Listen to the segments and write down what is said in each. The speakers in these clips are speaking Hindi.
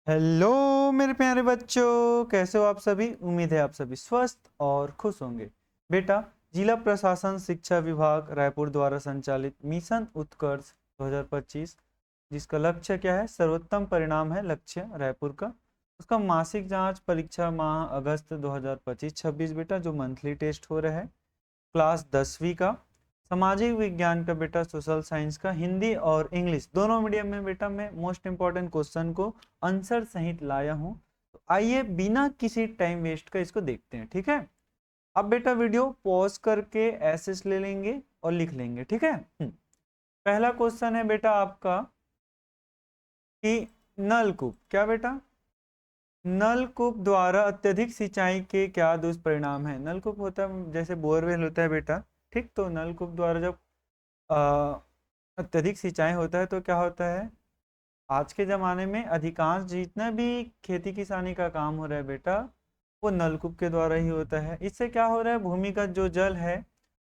हेलो मेरे प्यारे बच्चों, कैसे हो आप सभी। उम्मीद है आप सभी स्वस्थ और खुश होंगे। बेटा, जिला प्रशासन शिक्षा विभाग रायपुर द्वारा संचालित मिशन उत्कर्ष 2025, जिसका लक्ष्य क्या है, सर्वोत्तम परिणाम है लक्ष्य रायपुर का। उसका मासिक जांच परीक्षा माह अगस्त 2025-26 बेटा, जो मंथली टेस्ट हो रहा है। क्लास 10वीं का सामाजिक विज्ञान का बेटा, सोशल साइंस का हिंदी और इंग्लिश दोनों मीडियम में बेटा मैं मोस्ट इंपॉर्टेंट क्वेश्चन को आंसर सहित लाया हूं। तो आइए बिना किसी टाइम वेस्ट का इसको देखते हैं, ठीक है। अब बेटा वीडियो पॉज करके ऐसे ले लेंगे और लिख लेंगे, ठीक है। पहला क्वेश्चन है बेटा आपका कि नलकूप, क्या बेटा, नलकूप द्वारा अत्यधिक सिंचाई के क्या दुष्परिणाम है। नलकूप होता है जैसे बोरवेल होता है बेटा, ठीक। तो नलकूप द्वारा जब अत्यधिक सिंचाई होता है तो क्या होता है, आज के ज़माने में अधिकांश जितना भी खेती किसानी का काम हो रहा है बेटा, वो नलकूप के द्वारा ही होता है। इससे क्या हो रहा है, भूमिगत जो जल है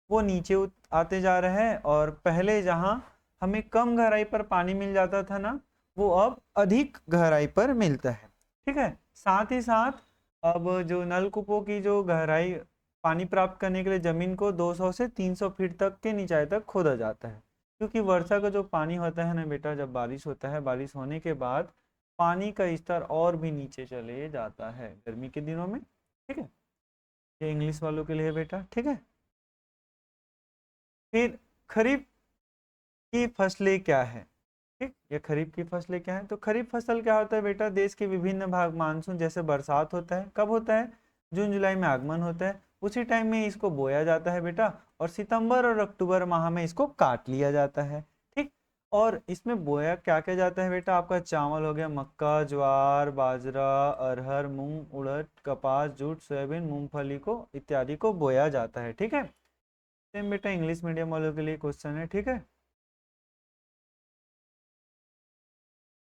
वो नीचे आते जा रहा है, और पहले जहाँ हमें कम गहराई पर पानी मिल जाता था ना, वो अब अधिक गहराई पर मिलता है, ठीक है। साथ ही साथ अब जो नलकूपों की जो गहराई, पानी प्राप्त करने के लिए ज़मीन को 200 से 300 फीट तक के नीचाई तक खोदा जाता है, क्योंकि वर्षा का जो पानी होता है ना बेटा, जब बारिश होता है, बारिश होने के बाद पानी का स्तर और भी नीचे चले जाता है गर्मी के दिनों में, ठीक है। ये इंग्लिश वालों के लिए बेटा, ठीक है। फिर खरीफ की फसलें क्या है, ठीक। ये खरीफ की फसलें क्या है, तो खरीफ फसल क्या होता है बेटा, देश के विभिन्न भाग मानसून जैसे बरसात होता है, कब होता है, जून जुलाई में आगमन होता है, उसी टाइम में इसको बोया जाता है बेटा, और सितंबर और अक्टूबर माह में इसको काट लिया जाता है, ठीक। और इसमें बोया क्या क्या जाता है बेटा, आपका चावल हो गया, मक्का, ज्वार, बाजरा, अरहर, मूंग, उड़द, कपास, जूट, सोयाबीन, मूंगफली को इत्यादि को बोया जाता है, ठीक है। सेम बेटा इंग्लिश मीडियम वालों के लिए क्वेश्चन है, ठीक है।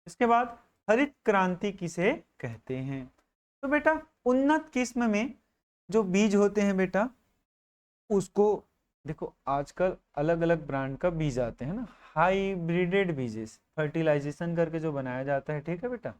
इसके बाद हरित क्रांति किसे कहते हैं, तो बेटा उन्नत किस्म में जो बीज होते हैं बेटा, उसको देखो, आजकल अलग अलग ब्रांड का बीज आते हैं ना, हाइब्रिडेड बीजेस फर्टिलाइजेशन करके जो बनाया जाता है, ठीक है बेटा,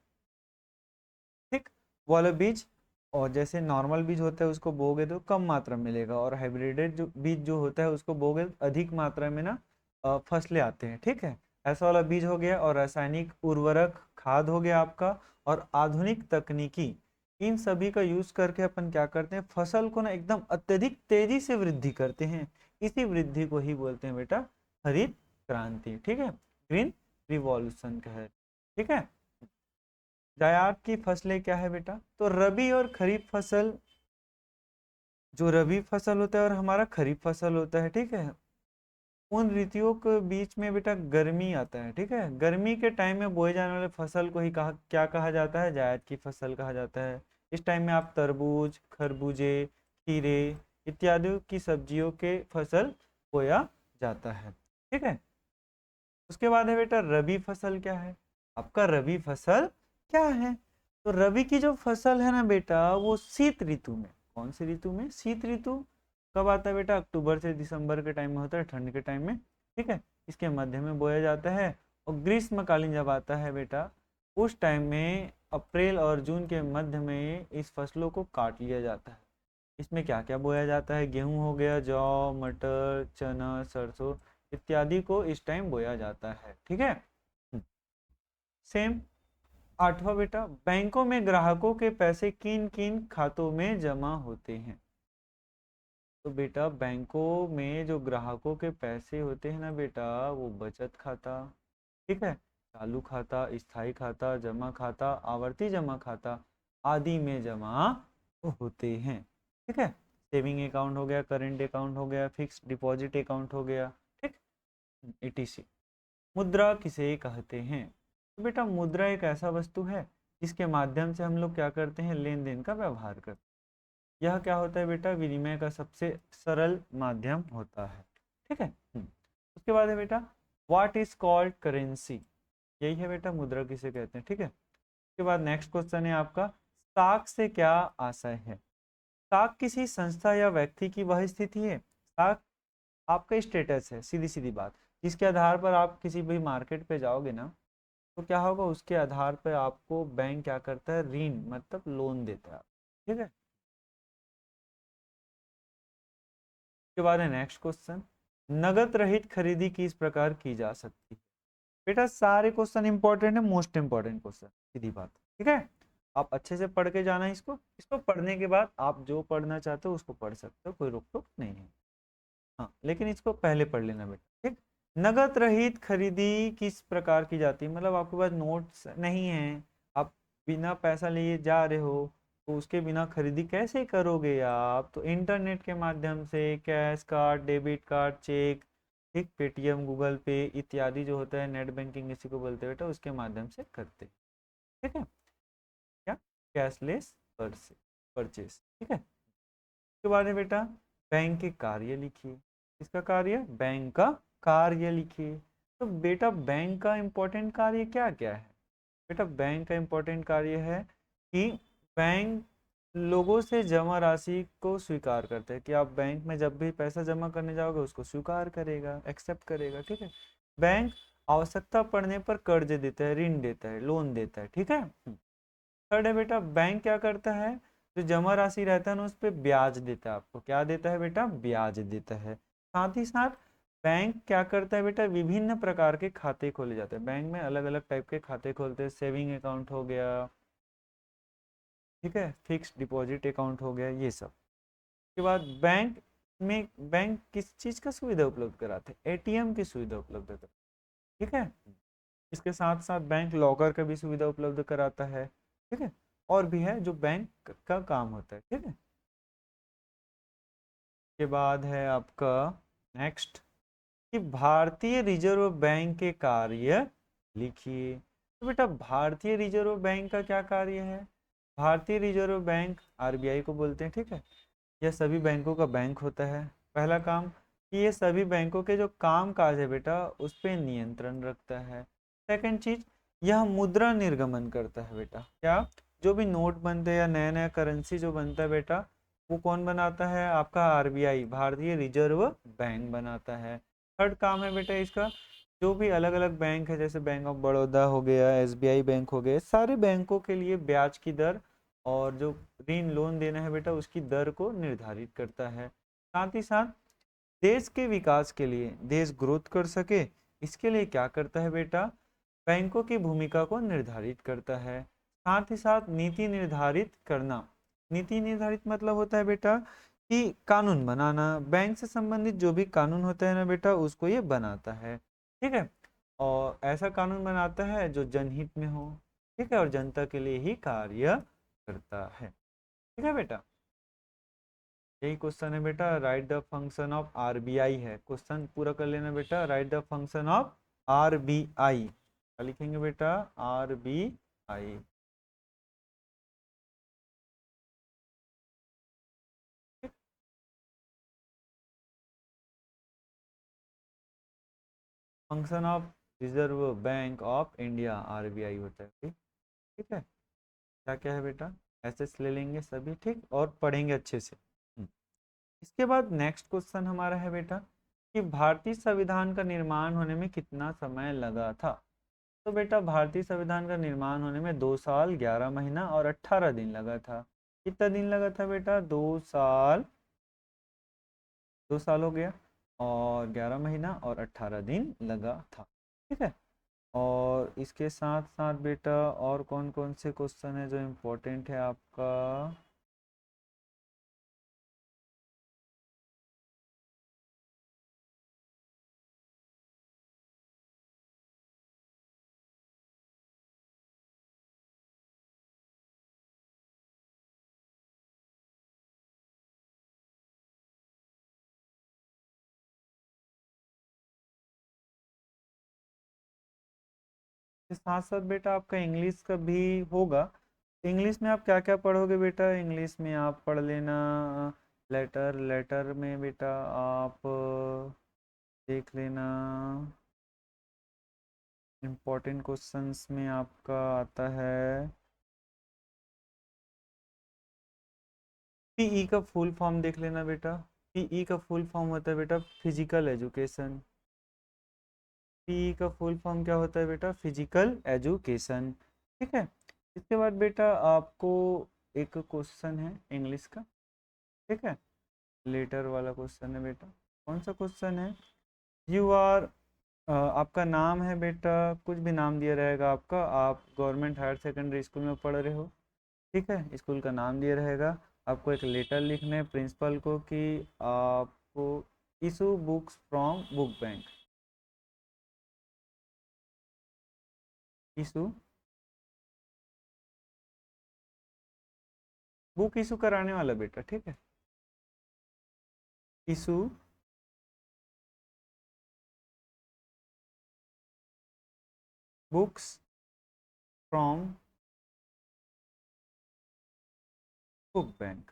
ठीक। वो वाला बीज, और जैसे नॉर्मल बीज होता है उसको बोगे तो कम मात्रा में मिलेगा, और हाइब्रिडेड जो बीज जो होता है उसको बोगे अधिक मात्रा में ना फसलें आते हैं, ठीक है। ऐसा वाला बीज हो गया, और रासायनिक उर्वरक खाद हो गया आपका, और आधुनिक तकनीकी, इन सभी का यूज करके अपन क्या करते हैं, फसल को ना एकदम अत्यधिक तेजी से वृद्धि करते हैं। इसी वृद्धि को ही बोलते हैं बेटा हरित क्रांति, ठीक है, ग्रीन रिवॉल्यूशन का है, ठीक है। जायद की फसलें क्या है बेटा, तो रबी और खरीफ फसल, जो रबी फसल होता है और हमारा खरीफ फसल होता है, ठीक है, उन ऋतुओं के बीच में बेटा गर्मी आता है, ठीक है। गर्मी के टाइम में बोए जाने वाले फसल को ही कहा क्या कहा जाता है, जायद की फसल कहा जाता है। इस टाइम में आप तरबूज, खरबूजे, खीरे इत्यादि की सब्जियों के फसल बोया जाता है, ठीक है। उसके बाद है बेटा रबी फसल क्या है, आपका रबी फसल क्या है, तो रबी की जो फसल है ना बेटा, वो शीत ऋतु में, कौन सी ऋतु में, शीत ऋतु कब आता है बेटा, अक्टूबर से दिसंबर के टाइम में होता है, ठंड के टाइम में, ठीक है। इसके मध्य में बोया जाता है, और ग्रीष्मकालीन जब आता है बेटा, उस टाइम में अप्रैल और जून के मध्य में इस फसलों को काट लिया जाता है। इसमें क्या क्या बोया जाता है, गेहूं हो गया, जौ, मटर, चना, सरसों इत्यादि को इस टाइम बोया जाता है, ठीक है। सेम आठवां बेटा, बैंकों में ग्राहकों के पैसे किन किन खातों में जमा होते हैं, तो बेटा बैंकों में जो ग्राहकों के पैसे होते हैं ना बेटा, वो बचत खाता, ठीक है, चालू खाता, स्थायी खाता, जमा खाता, आवर्ती जमा खाता आदि में जमा होते हैं, ठीक है। सेविंग अकाउंट हो गया, करेंट अकाउंट हो गया, फिक्स डिपॉजिट अकाउंट हो गया, ठीक, etc। मुद्रा किसे कहते हैं, तो बेटा मुद्रा एक ऐसा वस्तु है जिसके माध्यम से हम लोग क्या करते हैं, लेन देन का व्यवहार करते हैं। यह क्या होता है बेटा, विनिमय का सबसे सरल माध्यम होता है, ठीक है। उसके बाद है बेटा व्हाट इज कॉल्ड करेंसी, यही है बेटा मुद्रा किसे कहते हैं, ठीक है। उसके बाद नेक्स्ट क्वेश्चन है आपका, साख से क्या आशय है, साख किसी संस्था या व्यक्ति की वह स्थिति है, साख आपका स्टेटस है, सीधी सीधी बात, जिसके आधार पर आप किसी भी मार्केट पे जाओगे ना, तो क्या होगा, उसके आधार पर आपको बैंक क्या करता है, ऋण मतलब लोन देता है। ठीक है। उसके बाद है नेक्स्ट क्वेश्चन, नगद रहित खरीदी किस प्रकार की जा सकती है। बेटा सारे क्वेश्चन इंपॉर्टेंट है, मोस्ट इंपॉर्टेंट क्वेश्चन, सीधी बात। ठीक है, आप अच्छे से पढ़ के जाना इसको, इसको पढ़ने के बाद आप जो पढ़ना चाहते हो उसको पढ़ सकते हो, कोई रोक टोक नहीं है। हाँ, लेकिन इसको पहले पढ़ लेना बेटा। ठीक, नगद रहित खरीदी किस प्रकार की जाती है, मतलब आपके पास नोट्स नहीं है, आप बिना पैसा लिए जा रहे हो, तो उसके बिना खरीदी कैसे करोगे आप, तो इंटरनेट के माध्यम से, cash card, debit card, cheque, ठीक, पेटीएम, गूगल पे इत्यादि जो होता है, नेट बैंकिंग इसी को बोलते हैं बेटा, उसके माध्यम से करते हैं। ठीक है, क्या, कैशलेस परचेस। ठीक है। उसके बाद है बेटा, बैंक के कार्य लिखिए। इसका कार्य, बैंक का कार्य लिखिए। तो बेटा बैंक का इंपॉर्टेंट कार्य क्या क्या है, बेटा बैंक का इंपॉर्टेंट कार्य है कि बैंक लोगों से जमा राशि को स्वीकार करते हैं, कि आप बैंक में जब भी पैसा जमा करने जाओगे उसको स्वीकार करेगा, एक्सेप्ट करेगा। ठीक है। बैंक आवश्यकता पड़ने पर कर्ज देता है, ऋण देता है, लोन देता है। ठीक है। थर्ड है बेटा, बैंक क्या करता है, जो जमा राशि रहता है ना उस पर ब्याज देता है आपको, क्या देता है बेटा, ब्याज देता है। साथ ही साथ बैंक क्या करता है बेटा, विभिन्न प्रकार के खाते खोले जाते हैं, बैंक में अलग अलग टाइप के खाते खोलते हैं, सेविंग अकाउंट हो गया, ठीक है, फिक्स्ड डिपॉजिट अकाउंट हो गया, ये सब। के बाद बैंक किस चीज का सुविधा उपलब्ध कराते हैं, एटीएम की सुविधा उपलब्ध कराते हैं। ठीक है। इसके साथ साथ बैंक लॉकर का भी सुविधा उपलब्ध कराता है। ठीक है। और भी है जो बैंक का काम होता है। ठीक है। के बाद है आपका नेक्स्ट, कि भारतीय रिजर्व बैंक के कार्य लिखिए। तो बेटा भारतीय रिजर्व बैंक का क्या कार्य है, भारतीय रिजर्व बैंक आरबीआई को बोलते हैं। ठीक है। यह सभी बैंकों का बैंक होता है। पहला काम, कि ये सभी बैंकों के जो काम काज है बेटा उस पर नियंत्रण रखता है। सेकंड चीज, यह मुद्रा निर्गमन करता है बेटा, क्या, जो भी नोट बनते हैं या नया नया करेंसी जो बनता है बेटा, वो कौन बनाता है, आपका आरबीआई, भारतीय रिजर्व बैंक बनाता है। थर्ड काम है बेटा इसका, जो भी अलग अलग बैंक है, जैसे बैंक ऑफ बड़ौदा हो गया, एसबीआई बैंक हो गए, सारे बैंकों के लिए ब्याज की दर और जो ऋण लोन देना है बेटा उसकी दर को निर्धारित करता है। साथ ही साथ देश के विकास के लिए, देश ग्रोथ कर सके, इसके लिए क्या करता है बेटा, बैंकों की भूमिका को निर्धारित करता है। साथ ही साथ नीति निर्धारित करना, नीति निर्धारित मतलब होता है बेटा कि कानून बनाना, बैंक से संबंधित जो भी कानून होता है ना बेटा उसको ये बनाता है। ठीक है। और ऐसा कानून बनाता है जो जनहित में हो। ठीक है, और जनता के लिए ही कार्य करता है। ठीक है बेटा, यही क्वेश्चन है बेटा, right the function of RBI है, क्वेश्चन पूरा कर लेना बेटा, right the function of RBI, क्या लिखेंगे बेटा, RBI. Function of reserve bank of India RBI होता है। ठीक है, क्या क्या है बेटा, एसेस ले लेंगे सभी, ठीक, और पढ़ेंगे अच्छे से। इसके बाद नेक्स्ट क्वेश्चन हमारा है बेटा, कि भारतीय संविधान का निर्माण होने में कितना समय लगा था। तो बेटा भारतीय संविधान का निर्माण होने में 2 साल 11 महीना और 18 दिन लगा था। कितना दिन लगा था बेटा, 2 साल, 2 साल हो गया, और 11 महीना और 18 दिन लगा था। ठीक है। और इसके साथ साथ बेटा और कौन कौन से क्वेश्चन है जो इम्पोर्टेंट है आपका, इसके साथ साथ बेटा आपका इंग्लिश का भी होगा। इंग्लिश में आप क्या क्या पढ़ोगे बेटा, इंग्लिश में आप पढ़ लेना लेटर, लेटर में बेटा आप देख लेना, इम्पोर्टेंट क्वेश्चंस में आपका आता है, पीई का फुल फॉर्म देख लेना बेटा। पीई का फुल फॉर्म होता है बेटा फिजिकल एजुकेशन। पी का फुल फॉर्म क्या होता है बेटा? Physical education. ठीक है। इसके बाद बेटा आपको एक क्वेश्चन है इंग्लिश का। ठीक है, लेटर वाला क्वेश्चन है बेटा। कौन सा क्वेश्चन है? यू आर, आपका नाम है बेटा, कुछ भी नाम दिया रहेगा आपका, आप गवर्नमेंट हायर सेकेंडरी स्कूल में पढ़ रहे हो। ठीक है, स्कूल का नाम दिया रहेगा। आपको एक लेटर लिखना है प्रिंसिपल को कि आपको issue books from book bank. Issue, book issue कराने वाला बेटा। ठीक है, issue books from book bank.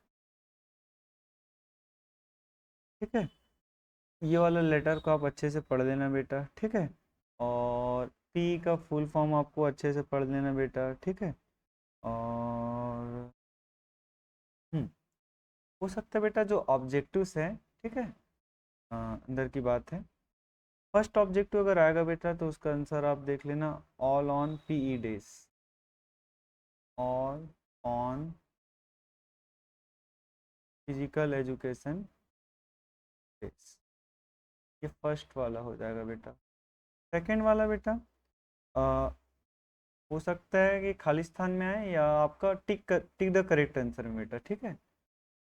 ठीक है, ये वाला लेटर को आप अच्छे से पढ़ लेना बेटा। ठीक है, और पी का फुल फॉर्म आपको अच्छे से पढ़ लेना बेटा। ठीक है, और हो सकता है बेटा जो ऑब्जेक्टिव्स हैं, ठीक है, अंदर की बात है। फर्स्ट ऑब्जेक्टिव अगर आएगा बेटा तो उसका आंसर आप देख लेना, all on PE days. All on physical education days, ये फर्स्ट वाला हो जाएगा बेटा। सेकंड वाला बेटा अ, हो सकता है कि खालिस्तान में आए या आपका टिक द करेक्ट आंसर में बेटा। ठीक है,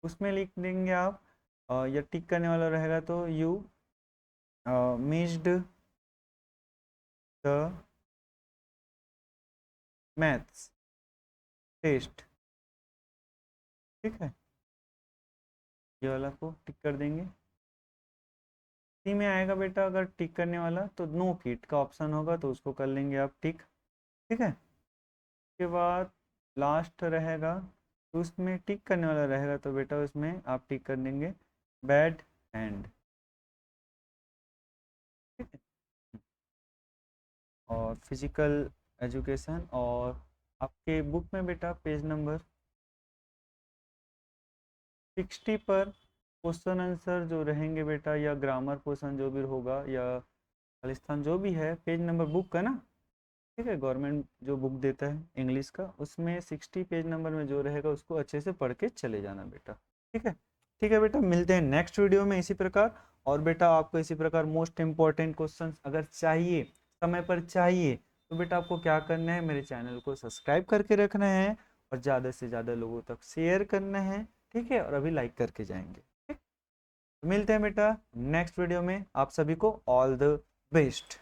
उसमें लिख देंगे आप, या टिक करने वाला रहेगा तो you missed the maths test. ठीक है, ये वाला को टिक कर देंगे। सी में आएगा बेटा अगर टिक करने वाला तो नो किट का ऑप्शन होगा तो उसको कर लेंगे आप टिक। ठीक है, उसके बाद लास्ट रहेगा तो उसमें टिक करने वाला रहेगा तो बेटा उसमें आप टिक कर देंगे बैड हैंड। ठीक है, और फिजिकल एजुकेशन, और आपके बुक में बेटा पेज नंबर 60 पर क्वेश्चन आंसर जो रहेंगे बेटा, या ग्रामर पोर्शन जो भी होगा, या खालिस्तान जो भी है, पेज नंबर बुक का ना। ठीक है, गवर्नमेंट जो बुक देता है इंग्लिश का उसमें 60 पेज नंबर में जो रहेगा उसको अच्छे से पढ़ के चले जाना बेटा। ठीक है, ठीक है बेटा, मिलते हैं नेक्स्ट वीडियो में इसी प्रकार। और बेटा आपको इसी प्रकार मोस्ट इंपॉर्टेंट क्वेश्चंस अगर चाहिए, समय पर चाहिए, तो बेटा आपको क्या करना है, मेरे चैनल को सब्सक्राइब करके रखना है और ज़्यादा से ज़्यादा लोगों तक शेयर करना है। ठीक है, और अभी लाइक करके जाएंगे। ठीक, तो मिलते हैं बेटा नेक्स्ट वीडियो में। आप सभी को ऑल द बेस्ट।